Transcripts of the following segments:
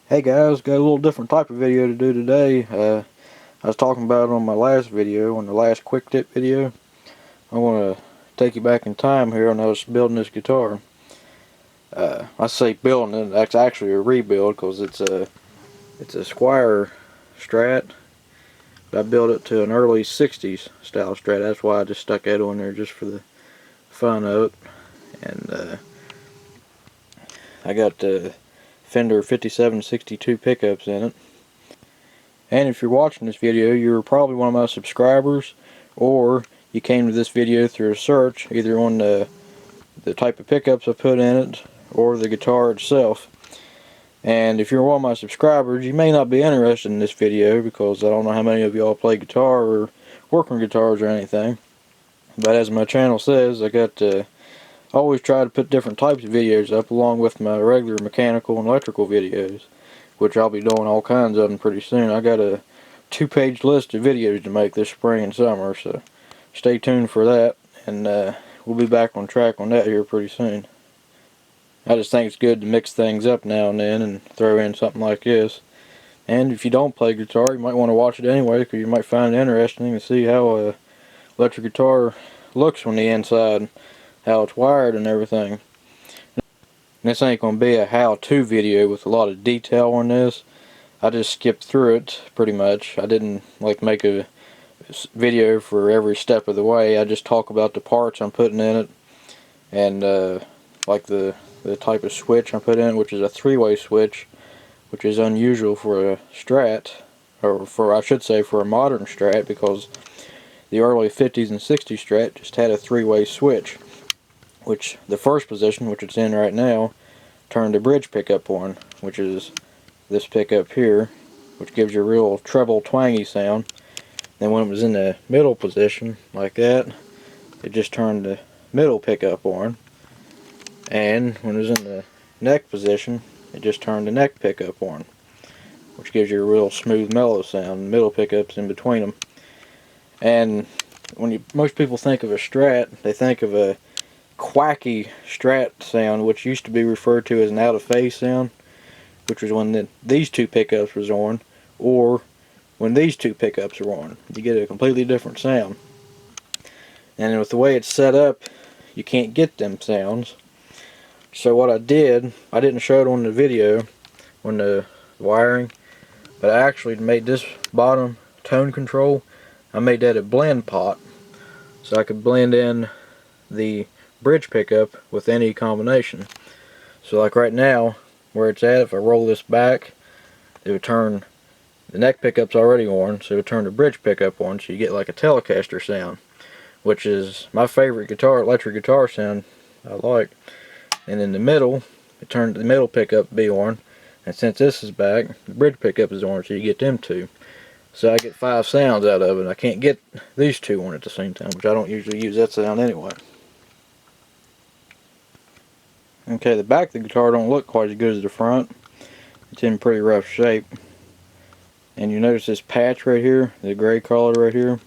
Hey guys, got a little different type of video to do today. I was talking about it on my last video, on the last quick tip video. I want to take you back in time here when I was building this guitar. I say building it, that's actually a rebuild because it's a Squier Strat. But I built it to an early 60s style Strat. That's why I just stuck that on there just for the fun of it. And I got the Fender 5762 pickups in it. And if you're watching this video, you're probably one of my subscribers, or you came to this video through a search, either on the type of pickups I put in it, or the guitar itself. And if you're one of my subscribers, you may not be interested in this video, because I don't know how many of y'all play guitar or work on guitars or anything. But as my channel says, I always try to put different types of videos up, along with my regular mechanical and electrical videos, which I'll be doing all kinds of them pretty soon. I got a 2-page list of videos to make this spring and summer, so stay tuned for that, and we'll be back on track on that here pretty soon. I just think it's good to mix things up now and then and throw in something like this. And if you don't play guitar, you might want to watch it anyway, because you might find it interesting to see how a electric guitar looks on the inside, how it's wired and everything. This ain't going to be a how-to video with a lot of detail on this. I just skipped through it pretty much. I didn't like make a video for every step of the way. I just talk about the parts I'm putting in it, and like the type of switch I put in, which is a 3-way switch, which is unusual for a Strat, or I should say for a modern Strat, because the early 50s and 60s Strat just had a 3-way switch, which the first position, which it's in right now, turned the bridge pickup on, which is this pickup here, which gives you a real treble twangy sound. Then when it was in the middle position like that, it just turned the middle pickup on, and when it was in the neck position, it just turned the neck pickup on, which gives you a real smooth mellow sound. The middle pickup's in between them. And when most people think of a Strat, they think of a quacky Strat sound, which used to be referred to as an out of phase sound, which was when these two pickups was on, or when these two pickups are on. You get a completely different sound. And with the way it's set up, you can't get them sounds. So what I didn't show it on the video, on the wiring, but I actually made this bottom tone control, I made that a blend pot, so I could blend in the bridge pickup with any combination. So like right now, where it's at, if I roll this back, it would turn the neck pickup's already on, so it would turn the bridge pickup on, so you get like a Telecaster sound, which is my favorite electric guitar sound I like. And in the middle, it turned the middle pickup be on, and since this is back, the bridge pickup is on, so you get them two. So I get 5 sounds out of it. I can't get these two on at the same time, which I don't usually use that sound anyway. Okay, the back of the guitar don't look quite as good as the front. It's in pretty rough shape. And you notice this patch right here, the gray color right here.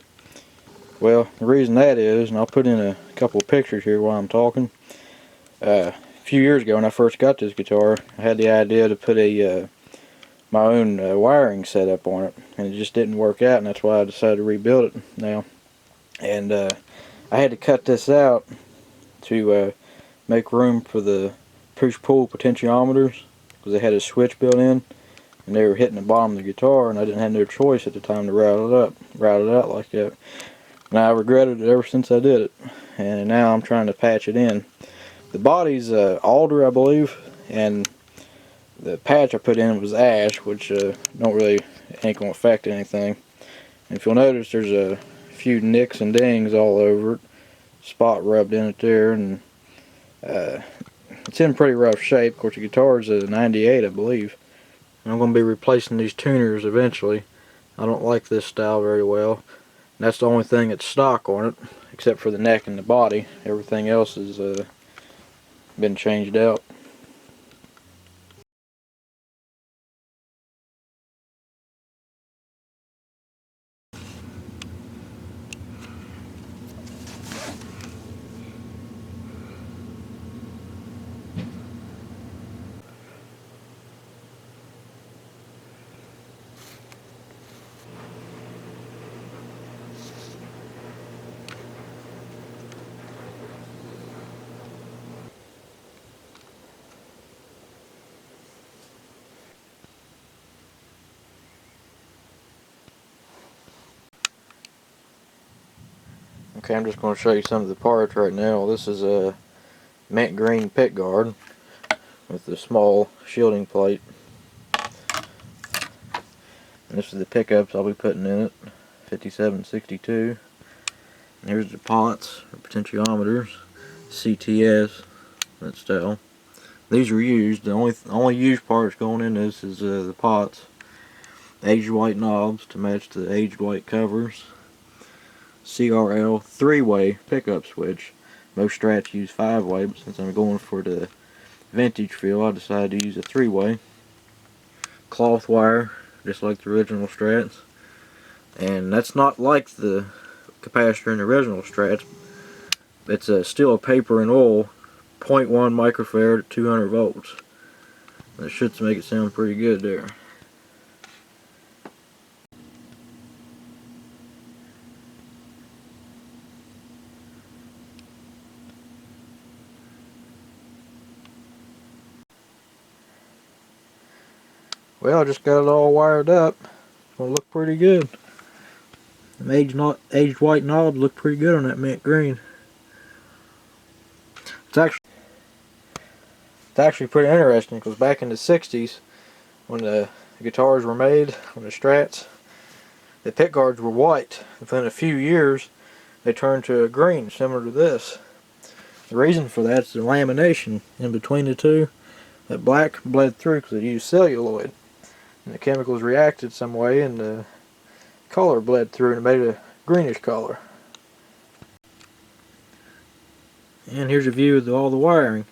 Well, the reason that is, and I'll put in a couple of pictures here while I'm talking. A few years ago when I first got this guitar, I had the idea to put my own wiring setup on it, and it just didn't work out, and that's why I decided to rebuild it now. And I had to cut this out to make room for the push-pull potentiometers, because they had a switch built in, and they were hitting the bottom of the guitar, and I didn't have no choice at the time to route it out like that. And I regretted it ever since I did it, and now I'm trying to patch it in. The body's alder, I believe, and the patch I put in was ash, which ain't gonna affect anything. And if you'll notice, there's a few nicks and dings all over it, spot rubbed in it there, and it's in pretty rough shape. Of course, the guitar's a 98, I believe. And I'm gonna be replacing these tuners eventually. I don't like this style very well. And that's the only thing that's stock on it, except for the neck and the body. Everything else has been changed out. Okay, I'm just going to show you some of the parts right now. This is a mint green pick guard with the small shielding plate. And this is the pickups I'll be putting in it, 5762. And here's the pots, or potentiometers, CTS, that style. These are used. The only used parts going in this is the pots. Aged white knobs to match the aged white covers. CRL 3-way pickup switch. Most Strats use 5-way, but since I'm going for the vintage feel, I decided to use a 3-way. Cloth wire, just like the original Strats. And that's not like the capacitor in the original Strats. It's still a paper and oil, 0.1 microfarad at 200 volts. That should make it sound pretty good there. Well, I just got it all wired up. It's going to look pretty good. The aged white knobs look pretty good on that mint green. It's actually pretty interesting because back in the 60s, when the guitars were made, when the Strats, the pick guards were white. Within a few years, they turned to a green, similar to this. The reason for that is the lamination in between the two. That black bled through because it used celluloid. And the chemicals reacted some way and the color bled through and made a greenish color. And here's a view of all the wiring.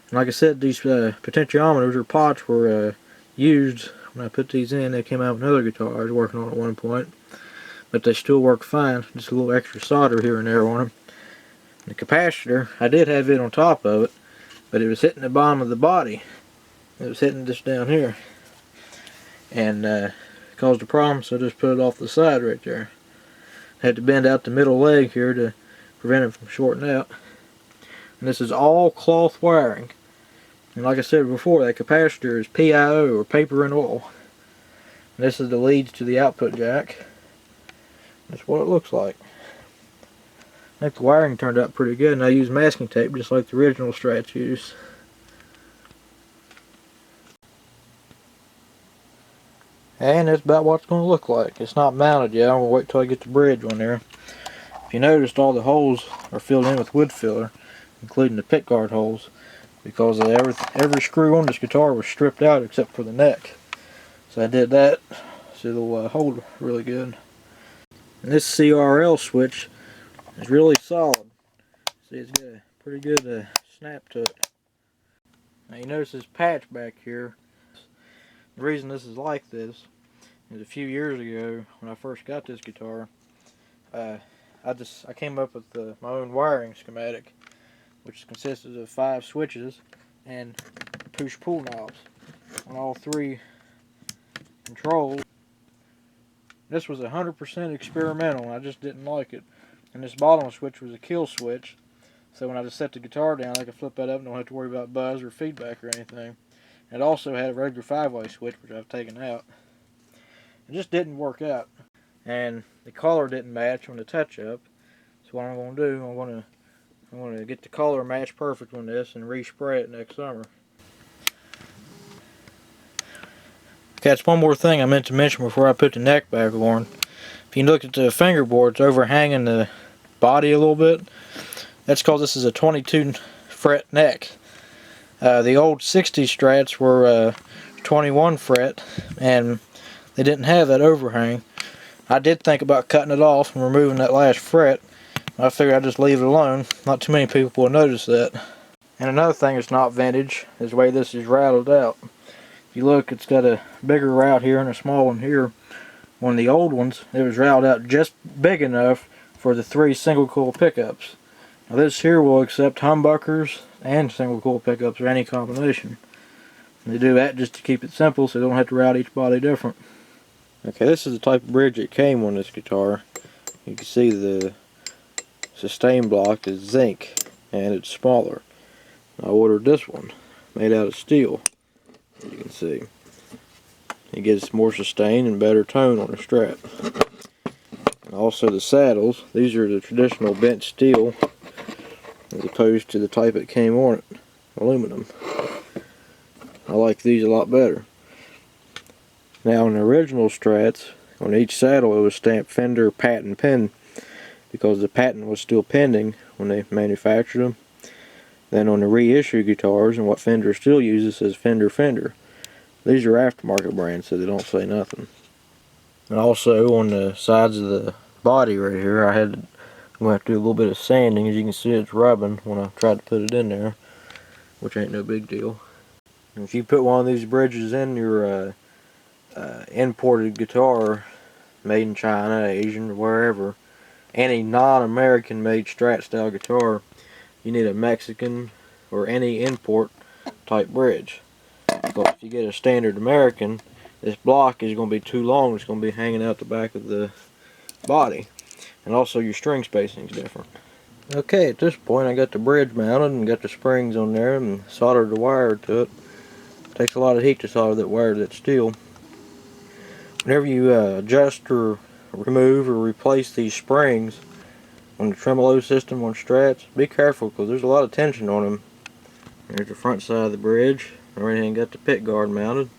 And like I said, these potentiometers or pots were used when I put these in. They came out with another guitar I was working on at one point. But they still work fine. Just a little extra solder here and there on them. The capacitor, I did have it on top of it, but it was hitting the bottom of the body. It was hitting this down here. And caused a problem, so I just put it off the side right there. Had to bend out the middle leg here to prevent it from shorting out. And this is all cloth wiring. And like I said before, that capacitor is PIO, or paper and oil. And this is the leads to the output jack. That's what it looks like. I think the wiring turned out pretty good, and I used masking tape just like the original Strats used. And that's about what it's going to look like. It's not mounted yet. I'm going to wait till I get the bridge on there. If you noticed, all the holes are filled in with wood filler, including the pickguard holes, because every screw on this guitar was stripped out except for the neck. So I did that so it'll hold really good. And this CRL switch is really solid. See, it's got a pretty good snap to it. Now you notice this patch back here. The reason this is like this is a few years ago when I first got this guitar, I came up with my own wiring schematic, which consisted of 5 switches and push-pull knobs on all 3 controls. This was 100% experimental, and I just didn't like it. And this bottom switch was a kill switch, so when I just set the guitar down, I could flip that up and don't have to worry about buzz or feedback or anything. It also had a regular 5-way switch, which I've taken out. It just didn't work out, and the color didn't match on the touch-up. So what I'm going to do, I'm going to get the color match perfect on this and respray it next summer. Okay, that's one more thing I meant to mention before I put the neck back on. If you look at the fingerboard, it's overhanging the body a little bit. That's because this is a 22 fret neck. The old 60 Strats were 21 fret, and they didn't have that overhang. I did think about cutting it off and removing that last fret. I figured I'd just leave it alone. Not too many people will notice that. And another thing that's not vintage is the way this is routed out. If you look, it's got a bigger route here and a small one here. On the old ones, it was routed out just big enough for the 3 single coil pickups. Now this here will accept humbuckers and single coil pickups or any combination. And they do that just to keep it simple so they don't have to route each body different. Okay, this is the type of bridge that came on this guitar. You can see the sustain block is zinc and it's smaller. I ordered this one made out of steel, as you can see. It gets more sustain and better tone on the Strat. Also the saddles, these are the traditional bent steel as opposed to the type that came on it, aluminum. I like these a lot better. Now in the original Strats, on each saddle it was stamped Fender Patent Pen because the patent was still pending when they manufactured them. Then on the reissue guitars, and what Fender still uses, says Fender Fender. These are aftermarket brands, so they don't say nothing. And also on the sides of the body right here, I'm going to have to do a little bit of sanding. As you can see, it's rubbing when I tried to put it in there, which ain't no big deal. And if you put one of these bridges in your imported guitar, made in China, Asian, wherever, any non-American made Strat style guitar, you need a Mexican or any import type bridge. Because if you get a standard American, this block is going to be too long. It's going to be hanging out the back of the body. And also your string spacing is different. Okay, at this point I got the bridge mounted and got the springs on there and soldered the wire to it. It takes a lot of heat to solder that wire to that steel. Whenever you adjust or remove or replace these springs on the tremolo system on Strats, be careful because there's a lot of tension on them. There's the front side of the bridge. I already got the pit guard mounted.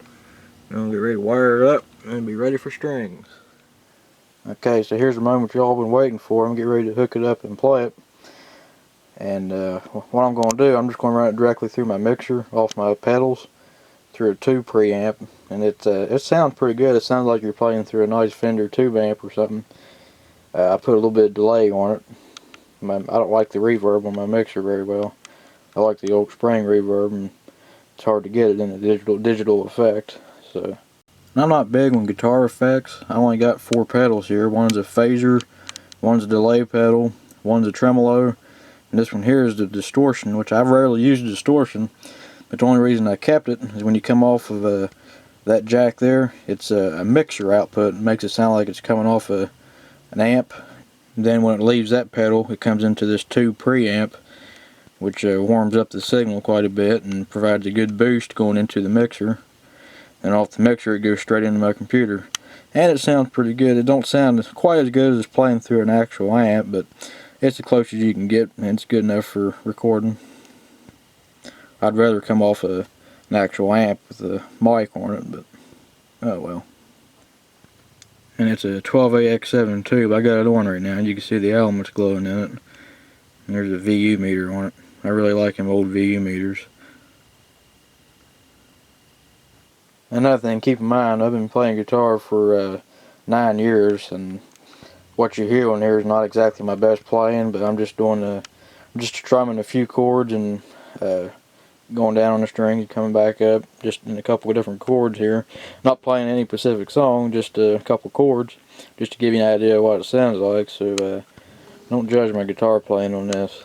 I'm going to get ready to wire it up and be ready for strings. Okay, so here's the moment y'all been waiting for. I'm getting ready to hook it up and play it. And what I'm going to do, I'm just going to run it directly through my mixer, off my pedals, through a tube preamp. And it sounds pretty good. It sounds like you're playing through a nice Fender tube amp or something. I put a little bit of delay on it. I don't like the reverb on my mixer very well. I like the old spring reverb, and it's hard to get it in a digital effect. So, and I'm not big on guitar effects. I only got 4 pedals here. One's a phaser, one's a delay pedal, one's a tremolo, and this one here is the distortion, which I've rarely used distortion, but the only reason I kept it is when you come off of that jack there, it's a mixer output. It makes it sound like it's coming off an amp. And then when it leaves that pedal, it comes into this tube preamp, which warms up the signal quite a bit and provides a good boost going into the mixer. And off the mixer, it goes straight into my computer. And it sounds pretty good. It don't sound quite as good as playing through an actual amp, but it's the closest you can get, and it's good enough for recording. I'd rather come off an actual amp with a mic on it, but oh well. And it's a 12AX7 tube. I got it on right now, and you can see the elements glowing in it. And there's a VU meter on it. I really like them old VU meters. Another thing, keep in mind, I've been playing guitar for 9 years, and what you hear on there is not exactly my best playing, but I'm just strumming a few chords and going down on the string and coming back up, just in a couple of different chords here. Not playing any specific song, just a couple chords, just to give you an idea of what it sounds like. So don't judge my guitar playing on this.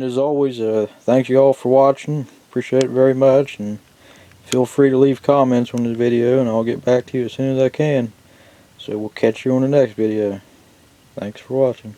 as always, thank you all for watching. Appreciate it very much, and feel free to leave comments on this video, and I'll get back to you as soon as I can. So we'll catch you on the next video. Thanks for watching.